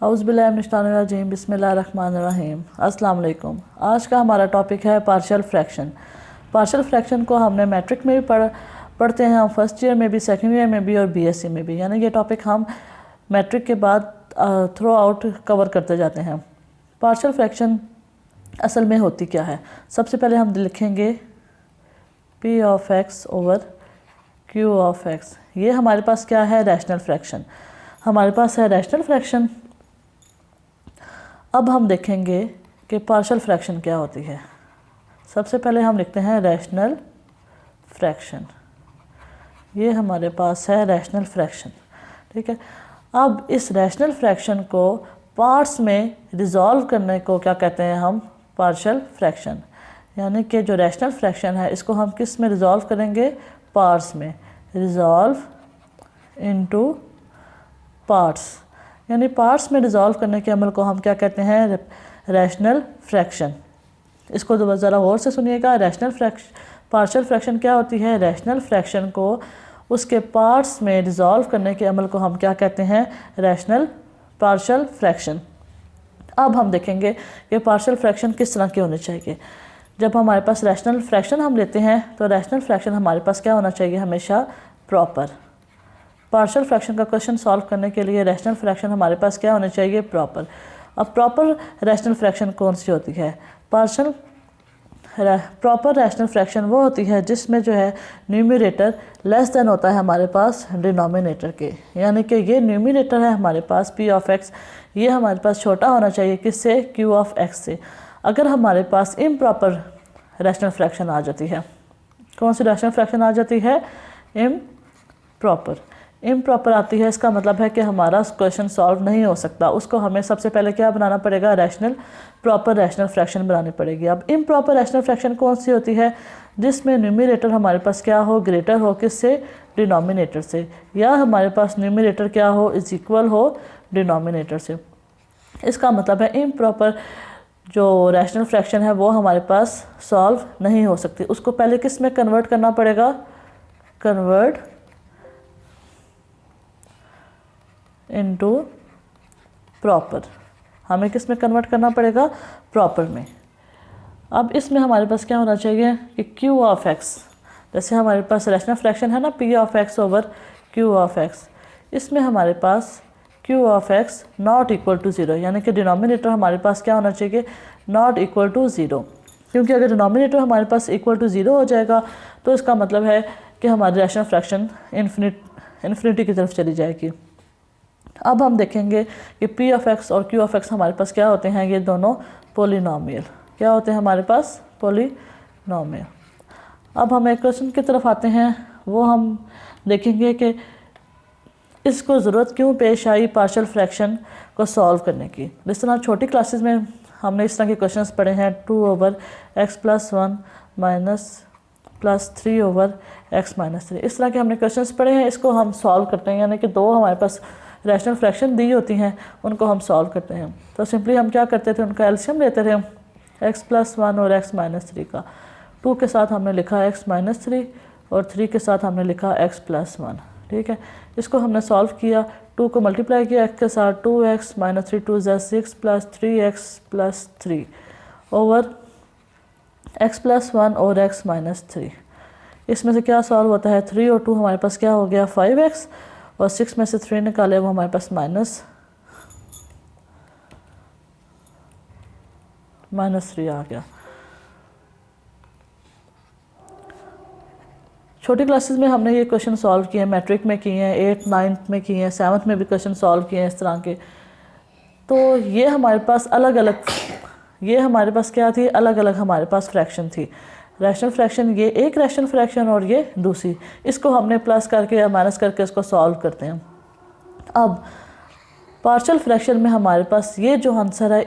औज़ुबिल्लाहिमिनश्शैतानिर्रजीम बिस्मिल्लाहिर्रहमानिर्रहीम। अस्सलाम वालेकुम। आज का हमारा टॉपिक है पार्शियल फ्रैक्शन। पार्शियल फ्रैक्शन को हमने मैट्रिक में भी पढ़ते हैं, हम फर्स्ट ईयर में भी, सेकंड ईयर में भी और बीएससी में भी, यानी ये टॉपिक हम मैट्रिक के बाद थ्रू आउट कवर करते जाते हैं। पार्शियल फ्रैक्शन असल में होती क्या है? सबसे पहले हम लिखेंगे P of X over Q of x. ये हमारे पास क्या है? Rational fraction. हमारे पास है रैशनल फ्रैक्शन। अब हम देखेंगे कि पार्शियल फ्रैक्शन क्या होती है। सबसे पहले हम लिखते हैं रैशनल फ्रैक्शन। ये हमारे पास है रैशनल फ्रैक्शन, ठीक है। अब इस रैशनल फ्रैक्शन को पार्ट्स में रिजॉल्व करने को क्या कहते हैं हम? Partial fraction. यानी कि जो रैशनल फ्रैक्शन है इसको हम किस में रिजॉल्व करेंगे? पार्ट्स में। रिजॉल्व इनटू पार्ट्स, यानी पार्ट्स में रिजॉल्व करने के अमल को हम क्या कहते हैं? Rational fraction. इसको ज़रा गौर से सुनिएगा। पार्शियल फ्रैक्शन क्या होती है? रैशनल फ्रैक्शन को उसके पार्ट्स में रिजॉल्व करने के अमल को हम क्या कहते हैं? Partial fraction. अब हम देखेंगे कि पार्शियल फ्रैक्शन किस तरह के होने चाहिए। जब हमारे पास रैशनल फ्रैक्शन हम लेते हैं तो रैशनल फ्रैक्शन हमारे पास क्या होना चाहिए? हमेशा प्रॉपर। पार्शियल फ्रैक्शन का क्वेश्चन सॉल्व करने के लिए रैशनल फ्रैक्शन हमारे पास क्या होने चाहिए? प्रॉपर। अब प्रॉपर रैशनल फ्रैक्शन कौन सी होती है? प्रॉपर रैशनल फ्रैक्शन वो होती है जिसमें जो है न्यूमरेटर लेस देन होता है हमारे पास डिनोमिनेटर के, यानी कि ये न्यूमरेटर है हमारे पास पी ऑफ एक्स, ये हमारे पास छोटा होना चाहिए किससे? क्यू ऑफ एक्स से। अगर हमारे पास इम्प्रॉपर रैशनल फ्रैक्शन आ जाती है, कौन सी रैशनल फ्रैक्शन आ जाती है? इम्प्रॉपर आती है, इसका मतलब है कि हमारा क्वेश्चन सॉल्व नहीं हो सकता। उसको हमें सबसे पहले क्या बनाना पड़ेगा? प्रॉपर रैशनल फ्रैक्शन बनानी पड़ेगी। अब इम्प्रॉपर रैशनल फ्रैक्शन कौन सी होती है? जिसमें न्यूमरेटर हमारे पास क्या हो? ग्रेटर हो किससे? डिनोमिनेटर से, या हमारे पास न्यूमरेटर क्या हो? इज इक्वल हो डिनोमिनेटर से। इसका मतलब है इम्प्रॉपर जो रैशनल फ्रैक्शन है वो हमारे पास सॉल्व नहीं हो सकती। उसको पहले किस में कन्वर्ट करना पड़ेगा? Convert into proper. हमें किस में कन्वर्ट करना पड़ेगा? प्रॉपर में। अब इसमें हमारे पास क्या होना चाहिए कि क्यू ऑफ एक्स, जैसे हमारे पास रैशनल फ्रैक्शन है ना P of X over Q of X, इसमें हमारे पास Q of X not equal to zero, यानी कि डिनोमिनेटर हमारे पास क्या होना चाहिए? Not equal to zero. क्योंकि अगर डिनोमिनेटर हमारे पास इक्वल टू ज़ीरो हो जाएगा तो इसका मतलब है कि हमारी रैशनल फ्रैक्शन इन्फिनिटी की तरफ चली जाएगी। अब हम देखेंगे कि पी ऑफ एक्स और क्यू ऑफ एक्स हमारे पास क्या होते हैं? ये दोनों पोलिनोमियल। क्या होते हैं हमारे पास? पोलिनोमियल। अब हम एक क्वेश्चन की तरफ आते हैं, वो हम देखेंगे कि इसको ज़रूरत क्यों पेश आई पार्शियल फ्रैक्शन को सॉल्व करने की। जिस तरह छोटी क्लासेस में हमने इस तरह के क्वेश्चंस पढ़े हैं, 2 over x plus 1 minus plus 3 over x minus 3, इस तरह के हमने क्वेश्चंस पढ़े हैं। इसको हम सॉल्व करते हैं, यानी कि दो हमारे पास रैशनल फ्रैक्शन दी होती हैं, उनको हम सॉल्व करते हैं। तो सिंपली हम क्या करते थे? उनका एलसीएम लेते थे, एक्स प्लस 1 और एक्स माइनस 3 का। 2 के साथ हमने लिखा एक्स माइनस 3 और 3 के साथ हमने लिखा एक्स प्लस 1, ठीक है। इसको हमने सॉल्व किया, 2 को मल्टीप्लाई किया एक्स के साथ, 2x माइनस 3 2 ज़ा 6 plus 3x plus 3 over x plus 1 और एक्स माइनस 3। इसमें से क्या सॉल्व होता है? 3 और 2 हमारे पास क्या हो गया? 5x, और 6 में से 3 निकाले वो हमारे पास माइनस 3 आ गया। छोटी क्लासेस में हमने ये क्वेश्चन सॉल्व किए हैं, मैट्रिक में किए हैं, 8th 9th में किए हैं, 7th में भी क्वेश्चन सॉल्व किए हैं इस तरह के। तो ये हमारे पास अलग अलग, ये हमारे पास क्या थी? अलग अलग हमारे पास फ्रैक्शन थी। रैशनल फ्रैक्शन, ये एक रैशनल फ्रैक्शन और ये दूसरी, इसको हमने प्लस करके या माइनस करके इसको सॉल्व करते हैं। अब पार्शियल फ्रैक्शन में हमारे पास ये जो आंसर है,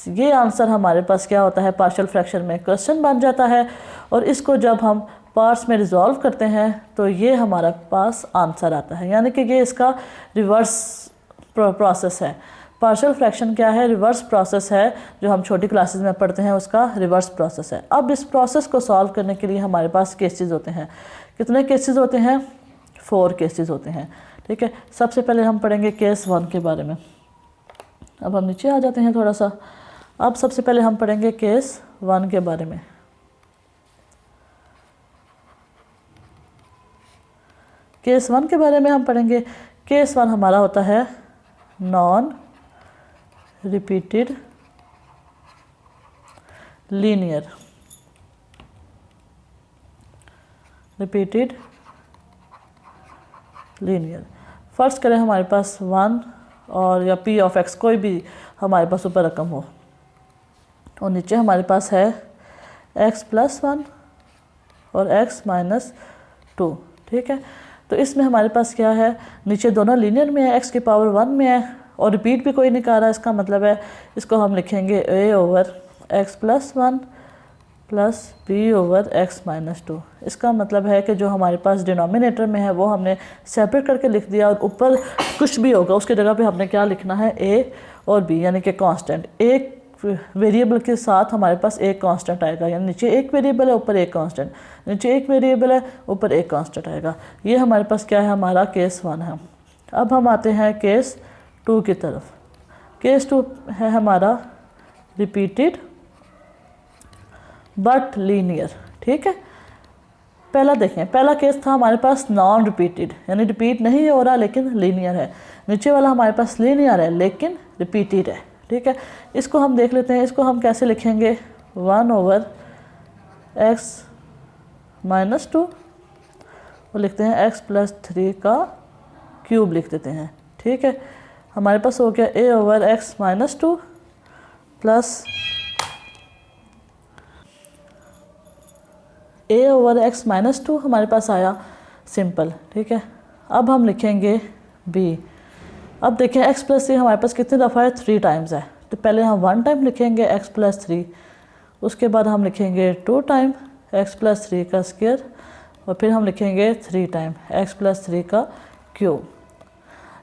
ये आंसर हमारे पास क्या होता है? पार्शियल फ्रैक्शन में क्वेश्चन बन जाता है, और इसको जब हम पार्ट्स में रिजॉल्व करते हैं तो ये हमारा पास आंसर आता है, यानी कि ये इसका रिवर्स प्रोसेस है। पार्शियल फ्रैक्शन क्या है? रिवर्स प्रोसेस है, जो हम छोटी क्लासेस में पढ़ते हैं उसका रिवर्स प्रोसेस है। अब इस प्रोसेस को सॉल्व करने के लिए हमारे पास केसेस होते हैं। कितने केसेस होते हैं? 4 केसेस होते हैं, ठीक है। सबसे पहले हम पढ़ेंगे केस 1 के बारे में। अब हम नीचे आ जाते हैं थोड़ा सा। अब सबसे पहले हम पढ़ेंगे केस 1 के बारे में। केस 1 के बारे में हम पढ़ेंगे। केस 1 हमारा होता है non repeated linear, repeated linear. First करें हमारे पास 1 और या p ऑफ x कोई भी हमारे पास ऊपर रकम हो और नीचे हमारे पास है x + 1 और x - 2। ठीक है, तो इसमें हमारे पास क्या है, नीचे दोनों लीनियर में है, x की पावर 1 में है और रिपीट भी कोई नहीं कर रहा। इसका मतलब है इसको हम लिखेंगे a/x + 1 + b/x - 2। इसका मतलब है कि जो हमारे पास डिनोमिनेटर में है वो हमने सेपरेट करके लिख दिया और ऊपर कुछ भी होगा उसकी जगह पे हमने क्या लिखना है, a और b, यानी कि कांस्टेंट। एक वेरिएबल के साथ हमारे पास एक कांस्टेंट आएगा, यानी नीचे एक वेरिएबल है ऊपर एक कांस्टेंट, नीचे एक वेरिएबल है ऊपर एक कांस्टेंट आएगा। ये हमारे पास क्या है, हमारा केस 1 है। अब हम आते हैं केस 2 की तरफ। केस 2 है हमारा रिपीटेड बट लीनियर। ठीक है, पहला देखें, पहला केस था हमारे पास नॉन रिपीटेड, यानी रिपीट नहीं हो रहा लेकिन लीनियर है। नीचे वाला हमारे पास लीनियर है लेकिन रिपीटेड है। ठीक है, इसको हम देख लेते हैं। इसको हम कैसे लिखेंगे, 1/x - 2 और लिखते हैं x + 3 का क्यूब लिख देते हैं। ठीक है, हमारे पास हो गया a/x - 2 प्लस a/x - 2 हमारे पास आया सिंपल। ठीक है, अब हम लिखेंगे b। अब देखें x + 3 हमारे पास कितनी दफ़ा है, 3 टाइम्स है। तो पहले हम 1 टाइम लिखेंगे x + 3, उसके बाद हम लिखेंगे 2 टाइम x + 3 का स्क्वायर और फिर हम लिखेंगे 3 टाइम x + 3 का क्यूब।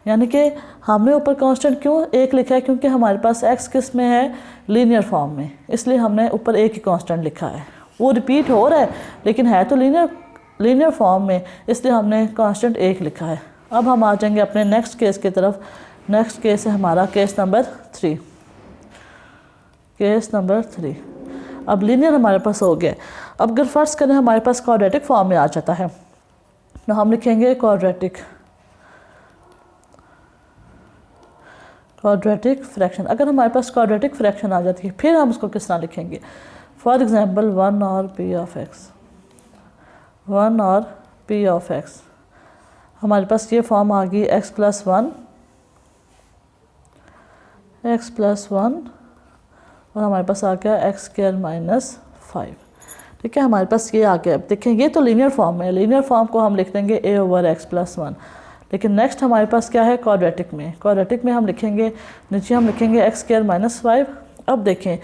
यानी कि हमने ऊपर कांस्टेंट क्यों एक लिखा है, क्योंकि हमारे पास x किस में है, लीनियर फॉर्म में, इसलिए हमने ऊपर एक ही कांस्टेंट लिखा है। वो रिपीट हो रहा है लेकिन है तो लीनियर फॉर्म में, इसलिए हमने कांस्टेंट एक लिखा है। अब हम आ जाएंगे अपने नेक्स्ट केस की तरफ। नेक्स्ट केस है हमारा केस नंबर 3। केस नंबर 3, अब लीनियर हमारे पास हो गया। अब अगर फर्स्ट करें हमारे पास क्वाड्रेटिक फॉर्म में आ जाता है तो हम लिखेंगे क्वाड्रेटिक फ्रैक्शन। अगर हमारे पास क्वाड्रेटिक फ्रैक्शन आ जाती है फिर हम उसको किस तरह लिखेंगे, फॉर एग्जाम्पल 1 और p ऑफ x, 1 और p ऑफ x। हमारे पास ये फॉर्म आ गई x + 1 और हमारे पास आ गया x² - 5। ठीक है, हमारे पास ये आ गया। अब देखें ये तो लीनियर फॉर्म है, लीनियर फॉर्म को हम लिख देंगे a/x + 1। लेकिन नेक्स्ट हमारे पास क्या है, क्वाड्रेटिक में। क्वाड्रेटिक में हम लिखेंगे, नीचे हम लिखेंगे x² - 5। अब देखें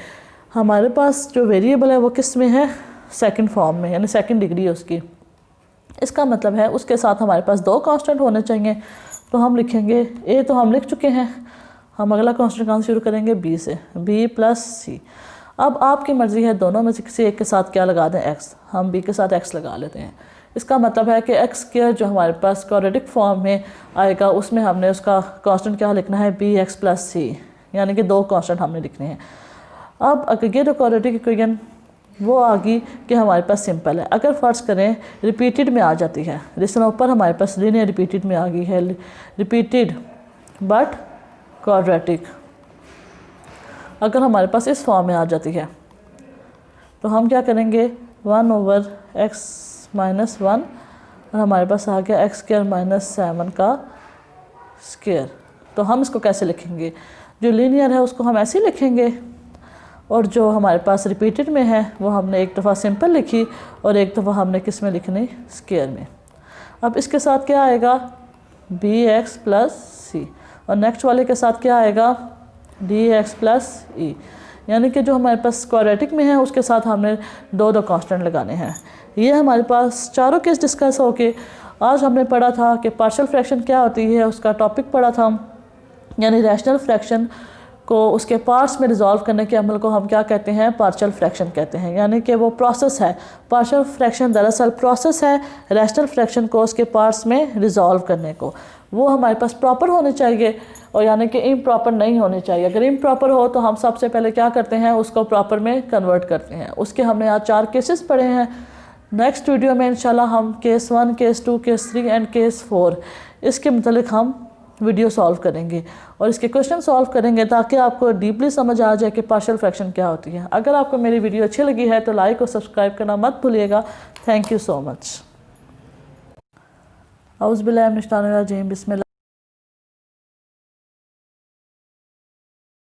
हमारे पास जो वेरिएबल है वो किस में है, सेकंड फॉर्म में, यानी सेकंड डिग्री है उसकी। इसका मतलब है उसके साथ हमारे पास 2 कांस्टेंट होने चाहिए। तो हम लिखेंगे a तो हम लिख चुके हैं, हम अगला कांस्टेंट कहाँ से शुरू करेंगे, b से, b + c। अब आपकी मर्ज़ी है दोनों में से किसी एक के साथ क्या लगा दें, x। हम b के साथ x लगा लेते हैं। इसका मतलब है कि x² जो हमारे पास क्वाड्रेटिक फॉर्म में आएगा उसमें हमने उसका कांस्टेंट क्या लिखना है, bx + c, यानी कि 2 कांस्टेंट हमने लिखने हैं। अब अगर ये जो क्वाड्रेटिक इक्वेशन वो आ गई कि हमारे पास सिंपल है। अगर फर्ज करें रिपीटेड में आ जाती है, जिस तरह ऊपर हमारे पास लीनियर रिपीटेड में आ गई है, रिपीटेड बट क्वाड्रेटिक, अगर हमारे पास इस फॉर्म में आ जाती है तो हम क्या करेंगे, 1/x - 1 और हमारे पास आ गया x² - 7 का स्क्वायर। तो हम इसको कैसे लिखेंगे, जो लीनियर है उसको हम ऐसे ही लिखेंगे और जो हमारे पास रिपीटेड में है वो हमने एक दफ़ा सिंपल लिखी और एक दफ़ा हमने किस में लिखनी, स्क्वायर में। अब इसके साथ क्या आएगा, bx + c और नेक्स्ट वाले के साथ क्या आएगा, dx + e। यानी कि जो हमारे पास क्वाड्रेटिक में है उसके साथ हमने 2 कांस्टेंट लगाने हैं। ये हमारे पास चारों केस डिस्कस हो के आज हमने पढ़ा था कि पार्शियल फ्रैक्शन क्या होती है, उसका टॉपिक पढ़ा था, यानी रैशनल फ्रैक्शन को उसके पार्ट्स में रिजॉल्व करने के अमल को हम क्या कहते हैं, पार्शियल फ्रैक्शन कहते हैं। यानी कि वो प्रोसेस है, पार्शियल फ्रैक्शन दरअसल प्रोसेस है रैशनल फ्रैक्शन को उसके पार्ट्स में रिजॉल्व करने को। वो हमारे पास प्रॉपर होने चाहिए और यानी कि इम्प्रॉपर नहीं होने चाहिए। अगर इम्प्रॉपर हो तो हम सबसे पहले क्या करते हैं, उसको प्रॉपर में कन्वर्ट करते हैं। उसके हमने आज 4 केसेस पढ़े हैं। नेक्स्ट वीडियो में इंशाल्लाह हम case 1, case 2, case 3 and case 4 इसके मतलब हम वीडियो सॉल्व करेंगे और इसके क्वेश्चन सॉल्व करेंगे ताकि आपको डीपली समझ आ जाए कि पार्शियल फ्रैक्शन क्या होती है। अगर आपको मेरी वीडियो अच्छी लगी है तो लाइक और सब्सक्राइब करना मत भूलिएगा। Thank you so much. औज़ुबिल्लाहि मिनश शैतानिर रजीम, बिस्मिल्लाह।